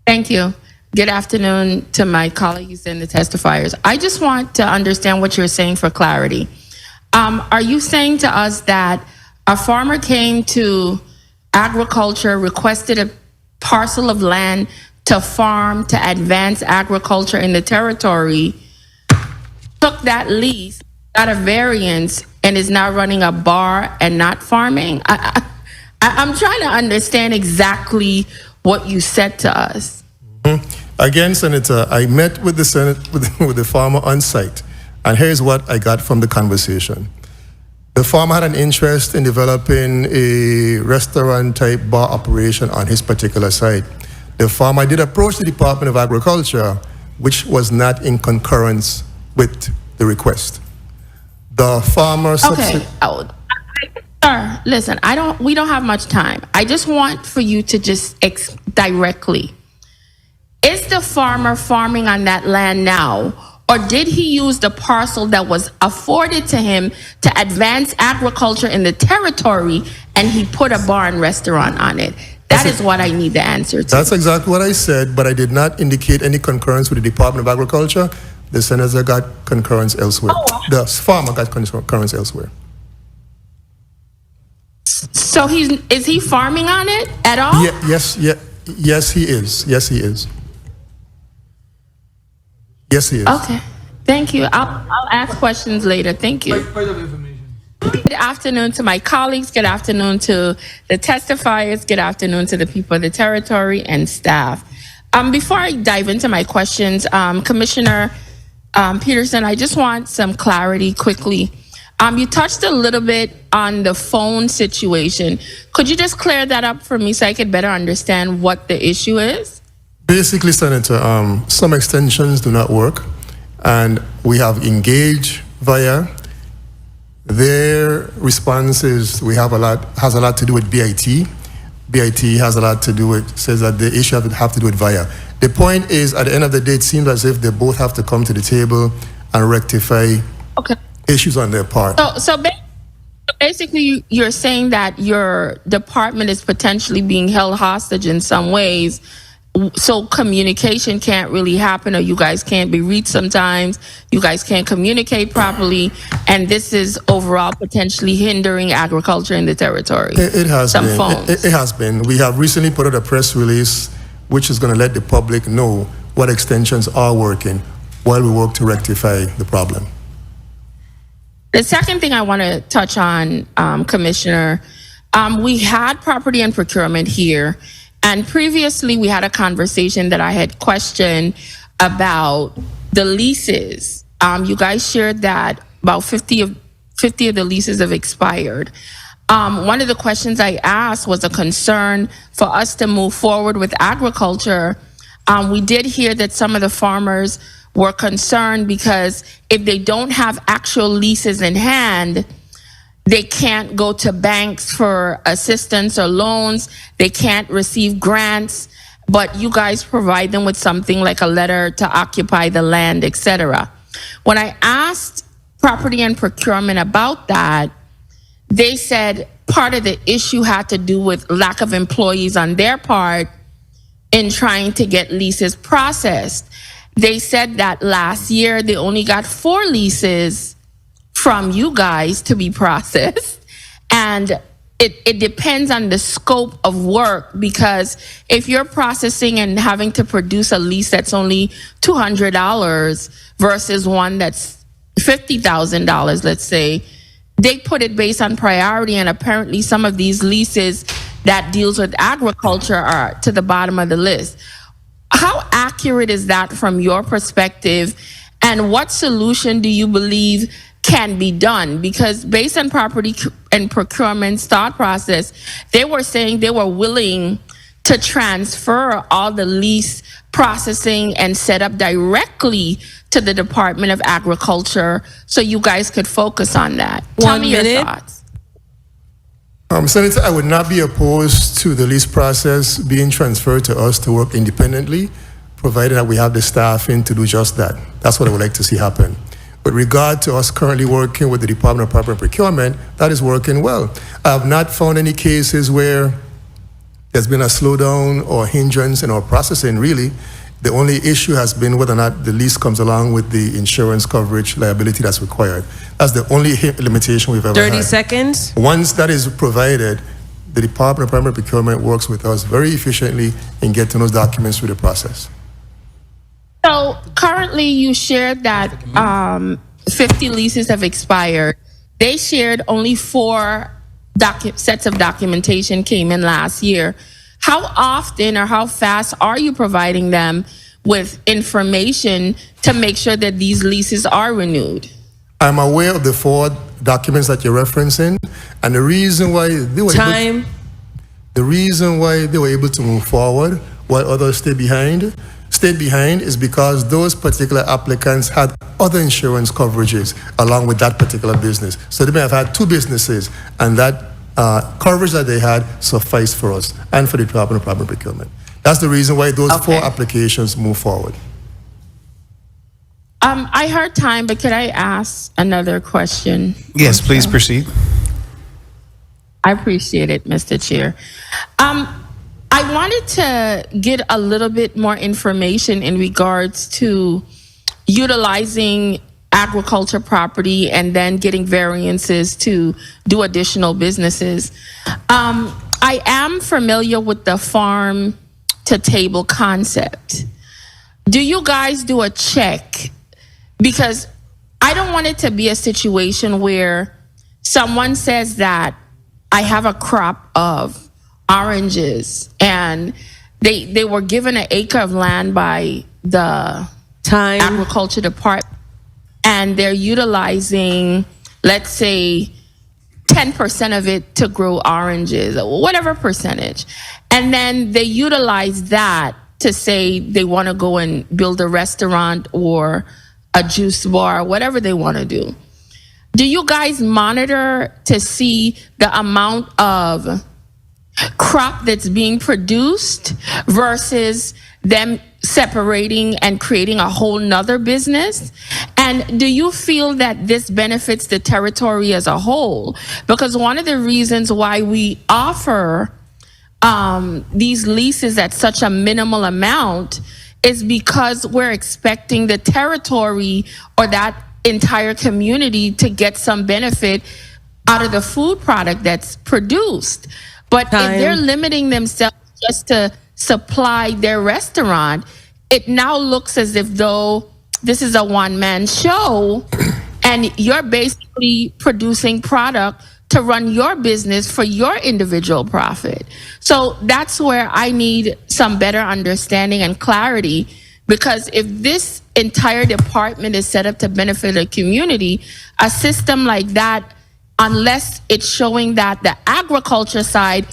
Thank you. Good afternoon to my colleagues and the testifiers. I just want to understand what you're saying for clarity. Are you saying to us that a farmer came to agriculture, requested a parcel of land to farm, to advance agriculture in the territory, took that lease, got a variance, and is now running a bar and not farming? I'm trying to understand exactly what you said to us. Again, Senator, I met with the Senate with the farmer on site, and here's what I got from the conversation. The farmer had an interest in developing a restaurant-type bar operation on his particular site. The farmer did approach the Department of Agriculture, which was not in concurrence with the request. The farmer... Okay. Sir, listen, we don't have much time. I just want for you to just directly. Is the farmer farming on that land now, or did he use the parcel that was afforded to him to advance agriculture in the territory, and he put a bar and restaurant on it? That is what I need the answer to. That's exactly what I said, but I did not indicate any concurrence with the Department of Agriculture. The senator got concurrence elsewhere. The farmer got concurrence elsewhere. So is he farming on it at all? Yes, he is. Yes, he is. Yes, he is. Okay. Thank you. I'll ask questions later. Thank you. Good afternoon to my colleagues. Good afternoon to the testifiers. Good afternoon to the people of the territory and staff. Before I dive into my questions, Commissioner Peterson, I just want some clarity quickly. You touched a little bit on the phone situation. Could you just clear that up for me so I could better understand what the issue is? Basically, Senator, some extensions do not work, and we have engaged via. Their response is has a lot to do with BIT. BIT has a lot to do with, says that the issue have to do with via. The point is, at the end of the day, it seems as if they both have to come to the table and rectify issues on their part. So basically, you're saying that your department is potentially being held hostage in some ways, so communication can't really happen, or you guys can't be reached sometimes, you guys can't communicate properly, and this is overall potentially hindering agriculture in the territory. It has some been. Phones. It has been. We have recently put out a press release which is going to let the public know what extensions are working while we work to rectify the problem. The second thing I want to touch on, Commissioner, we had property and procurement here, and previously we had a conversation that I had questioned about the leases. You guys shared that about 50 of the leases have expired. One of the questions I asked was a concern for us to move forward with agriculture. We did hear that some of the farmers were concerned because if they don't have actual leases in hand, they can't go to banks for assistance or loans. They can't receive grants, but you guys provide them with something like a letter to occupy the land, etc. When I asked property and procurement about that, they said part of the issue had to do with lack of employees on their part in trying to get leases processed. They said that last year they only got 4 leases from you guys to be processed. And it depends on the scope of work, because if you're processing and having to produce a lease that's only $200 versus one that's $50,000, let's say, they put it based on priority, and apparently some of these leases that deals with agriculture are to the bottom of the list. How accurate is that from your perspective, and what solution do you believe can be done? Because based on property and procurement thought process, they were saying they were willing to transfer all the lease processing and set up directly to the Department of Agriculture so you guys could focus on that. Tell me your thoughts. Senator, I would not be opposed to the lease process being transferred to us to work independently, provided that we have the staffing to do just that. That's what I would like to see happen. With regard to us currently working with the Department of Property and Procurement, that is working well. I have not found any cases where there's been a slowdown or hindrance in our processing, really. The only issue has been whether or not the lease comes along with the insurance coverage liability that's required. That's the only limitation we've ever 30 had. seconds. Once that is provided, the Department of Primary Procurement works with us very efficiently in getting those documents through the process. So currently, you shared that 50 leases have expired. They shared only 4 sets of documentation came in last year. How often or how fast are you providing them with information to make sure that these leases are renewed? I'm aware of the 4 documents that you're referencing, and the reason why they were able to move forward while others stayed behind is because those particular applicants had other insurance coverages along with that particular business. So they may have had 2 businesses, and that coverage that they had sufficed for us and for the Department of Primary Procurement. That's the reason why those 4 applications move forward. I heard time, but could I ask another question? Yes, please proceed. I appreciate it, Mr. Chair. I wanted to get a little bit more information in regards to utilizing agriculture property and then getting variances to do additional businesses. I am familiar with the farm to table concept. Do you guys do a check? Because I don't want it to be a situation where someone says that I have a crop of oranges and they were given an acre of land by the agriculture department and they're utilizing, let's say, 10% of it to grow oranges, whatever percentage. And then they utilize that to say they want to go and build a restaurant or a juice bar, whatever they want to do. Do you guys monitor to see the amount of crop that's being produced versus them separating and creating a whole nother business? And do you feel that this benefits the territory as a whole? Because one of the reasons why we offer these leases at such a minimal amount is because we're expecting the territory or that entire community to get some benefit out of the food product that's produced. But if they're limiting themselves just to supply their restaurant, it now looks as if though this is a one-man show and you're basically producing product to run your business for your individual profit. So that's where I need some better understanding and clarity, because if this entire department is set up to benefit the community, a system like that, unless it's showing that the agriculture side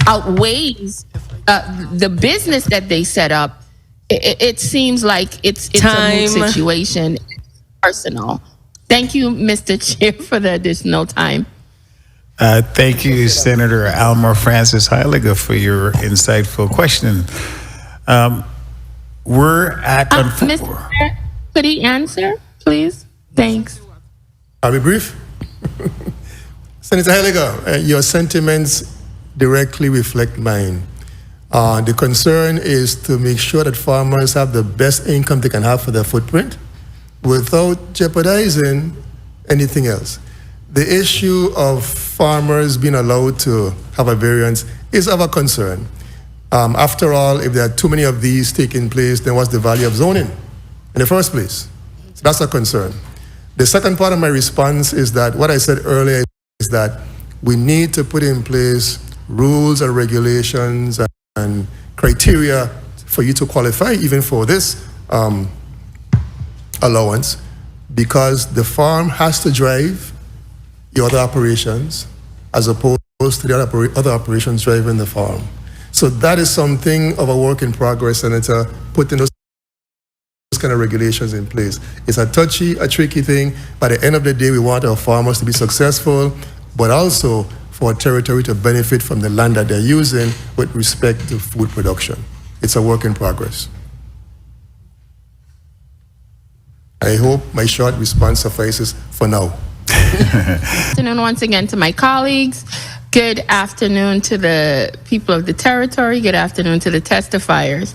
outweighs the business that they set up, it seems like it's a moot situation. Personal. Thank you, Mr. Chair, for the additional time. Thank you, Senator Alma Francis Heiliger, for your insightful question. We're at... Mr. Chair, could he answer, please? Thanks. I'll be brief. Senator Heiliger, your sentiments directly reflect mine. The concern is to make sure that farmers have the best income they can have for their footprint without jeopardizing anything else. The issue of farmers being allowed to have a variance is of a concern. After all, if there are too many of these taking place, then what's the value of zoning in the first place? So that's a concern. The second part of my response is that what I said earlier is that we need to put in place rules and regulations and criteria for you to qualify even for this allowance, because the farm has to drive your other operations as opposed to the other operations driving the farm. So that is something of a work in progress, Senator, putting those kind of regulations in place. It's a tricky thing. By the end of the day, we want our farmers to be successful, but also for a territory to benefit from the land that they're using with respect to food production. It's a work in progress. I hope my short response suffices for now. Good afternoon once again to my colleagues. Good afternoon to the people of the territory. Good afternoon to the testifiers.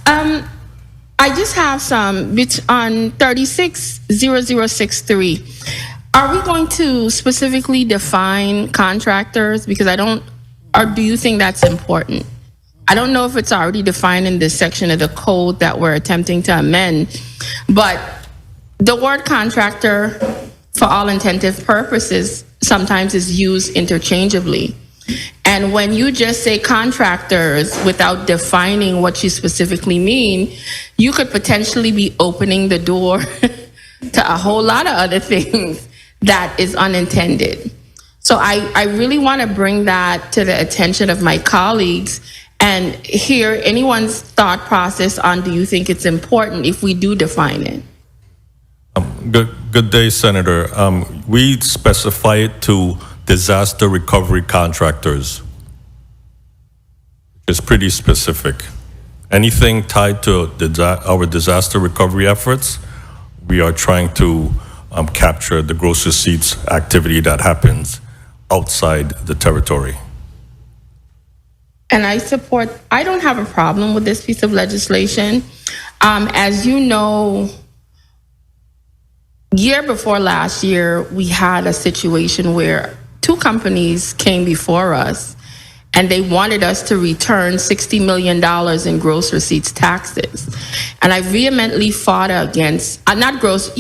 I just have some on 360063. Are we going to specifically define contractors? Because I don't, or do you think that's important? I don't know if it's already defined in this section of the code that we're attempting to amend, but the word contractor, for all intensive purposes, sometimes is used interchangeably. And when you just say contractors without defining what you specifically mean, you could potentially be opening the door to a whole lot of other things that is unintended. So I really want to bring that to the attention of my colleagues and hear anyone's thought process on, do you think it's important if we do define it? Good day, Senator. We specify it to disaster recovery contractors. It's pretty specific. Anything tied to our disaster recovery efforts, we are trying to capture the gross receipts activity that happens outside the territory. And I don't have a problem with this piece of legislation. As you know, year before last year, we had a situation where two companies came before us and they wanted us to return $60 million in gross receipts taxes. And I vehemently fought against, gross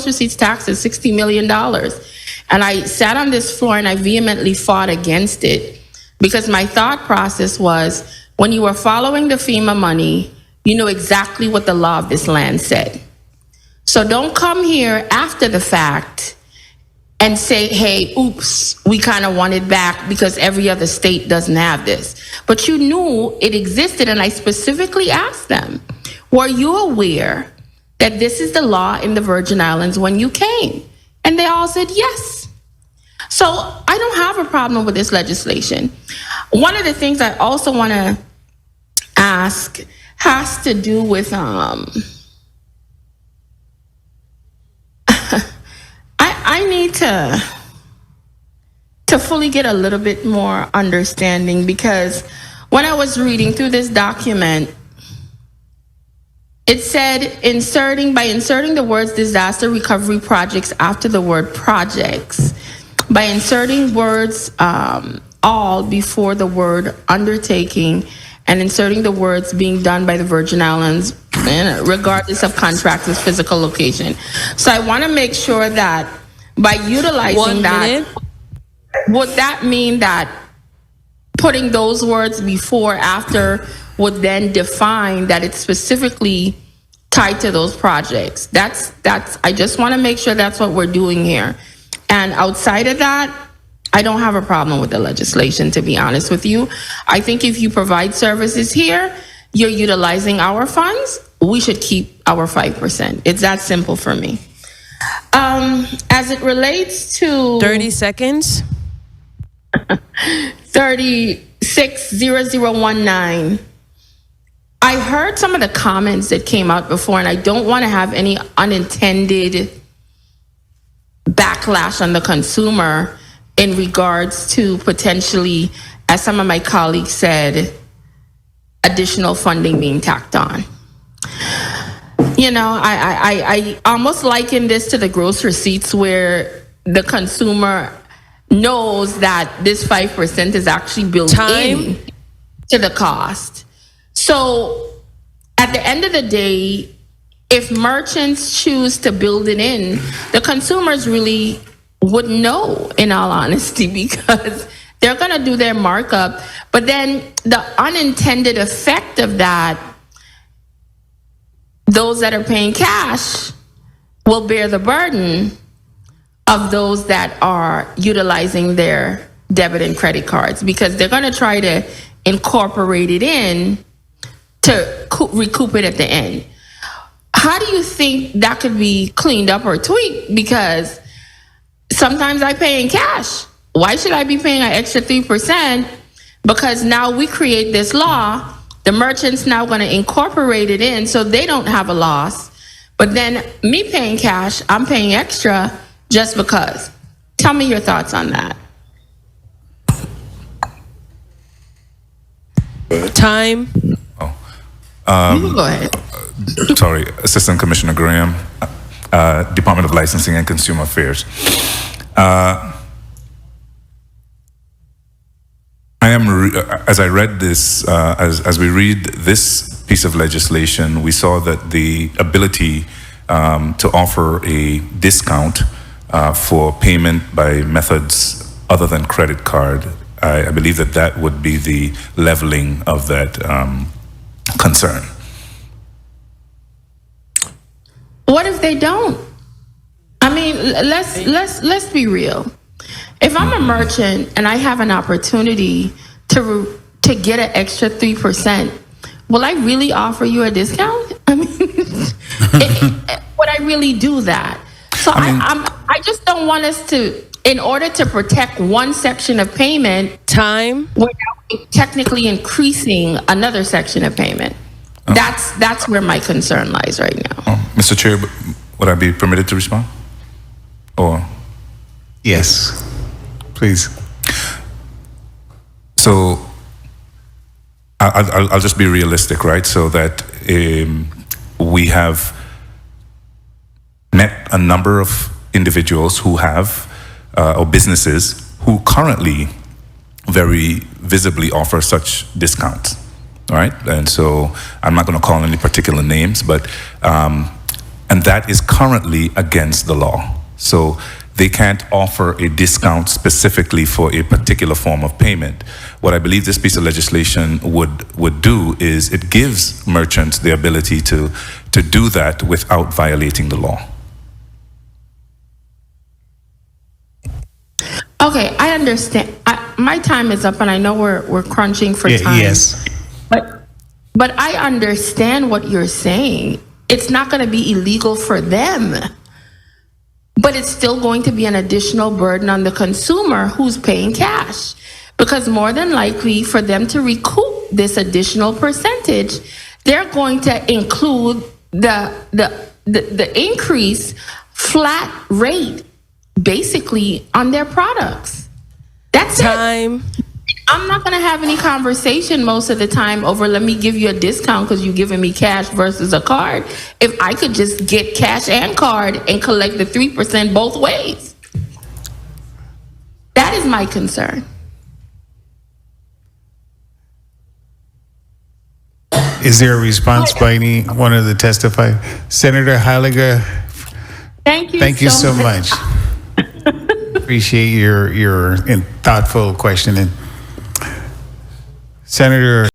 receipts taxes, $60 million. And I sat on this floor and I vehemently fought against it because my thought process was, when you were following the FEMA money, you know exactly what the law of this land said. So don't come here after the fact and say, hey, oops, we kind of want it back because every other state doesn't have this. But you knew it existed, and I specifically asked them, were you aware that this is the law in the Virgin Islands when you came? And they all said yes. So I don't have a problem with this legislation. One of the things I also want to ask has to do with I need to fully get a little bit more understanding, because when I was reading through this document, it said by inserting the words disaster recovery projects after the word projects, by inserting words all before the word undertaking, and inserting the words being done by the Virgin Islands, regardless of contractor's physical location. So I want to make sure that by utilizing that, would that mean that putting those words before, after, would then define that it's specifically tied to those projects? That's. I just want to make sure that's what we're doing here. And outside of that, I don't have a problem with the legislation, to be honest with you. I think if you provide services here, you're utilizing our funds, we should keep our 5%. It's that simple for me. As it relates to 30 seconds. 360019, I heard some of the comments that came out before, and I don't want to have any unintended backlash on the consumer in regards to potentially, as some of my colleagues said, additional funding being tacked on. You know, I almost liken this to the gross receipts, where the consumer knows that this 5% is actually built in to the cost. So at the end of the day, if merchants choose to build it in, the consumers really wouldn't know, in all honesty, because they're going to do their markup. But then the unintended effect of that, those that are paying cash will bear the burden of those that are utilizing their debit and credit cards, because they're going to try to incorporate it in to recoup it at the end. How do you think that could be cleaned up or tweaked? Because sometimes I pay in cash. Why should I be paying an extra 3%? Because now we create this law. The merchant's now going to incorporate it in so they don't have a loss. But then me paying cash, I'm paying extra just because. Tell me your thoughts on that. Time. You can go ahead. Sorry, Assistant Commissioner Graham, Department of Licensing and Consumer Affairs. As I read this, as we read this piece of legislation, we saw that the ability to offer a discount for payment by methods other than credit card, I believe that that would be the leveling of that concern. What if they don't? I mean, let's be real. If I'm a merchant and I have an opportunity to get an extra 3%, will I really offer you a discount? I mean, would I really do that? So I just don't want us to, in order to protect one section of payment, without technically increasing another section of payment. That's where my concern lies right now. Mr. Chair, would I be permitted to respond? Or Yes, please. so I'll just be realistic, right? So that we have met a number of individuals who have, or businesses who currently very visibly offer such discounts, right? And so I'm not going to call any particular names, but, and that is currently against the law. So they can't offer a discount specifically for a particular form of payment. What I believe this piece of legislation would do is it gives merchants the ability to do that without violating the law. Okay, I understand. My time is up, and I know we're crunching for time. Yes. But I understand what you're saying. It's not going to be illegal for them, but it's still going to be an additional burden on the consumer who's paying cash, because more than likely for them to recoup this additional percentage, they're going to include the increase flat rate basically on their products. That's it. I'm not going to have any conversation most of the time over, let me give you a discount because you're giving me cash versus a card. If I could just get cash and card and collect the 3% both ways. That is my concern. Is there a response by any one of the testify? Senator Heiliger, Thank you. thank you so much. Appreciate your thoughtful questioning. Senator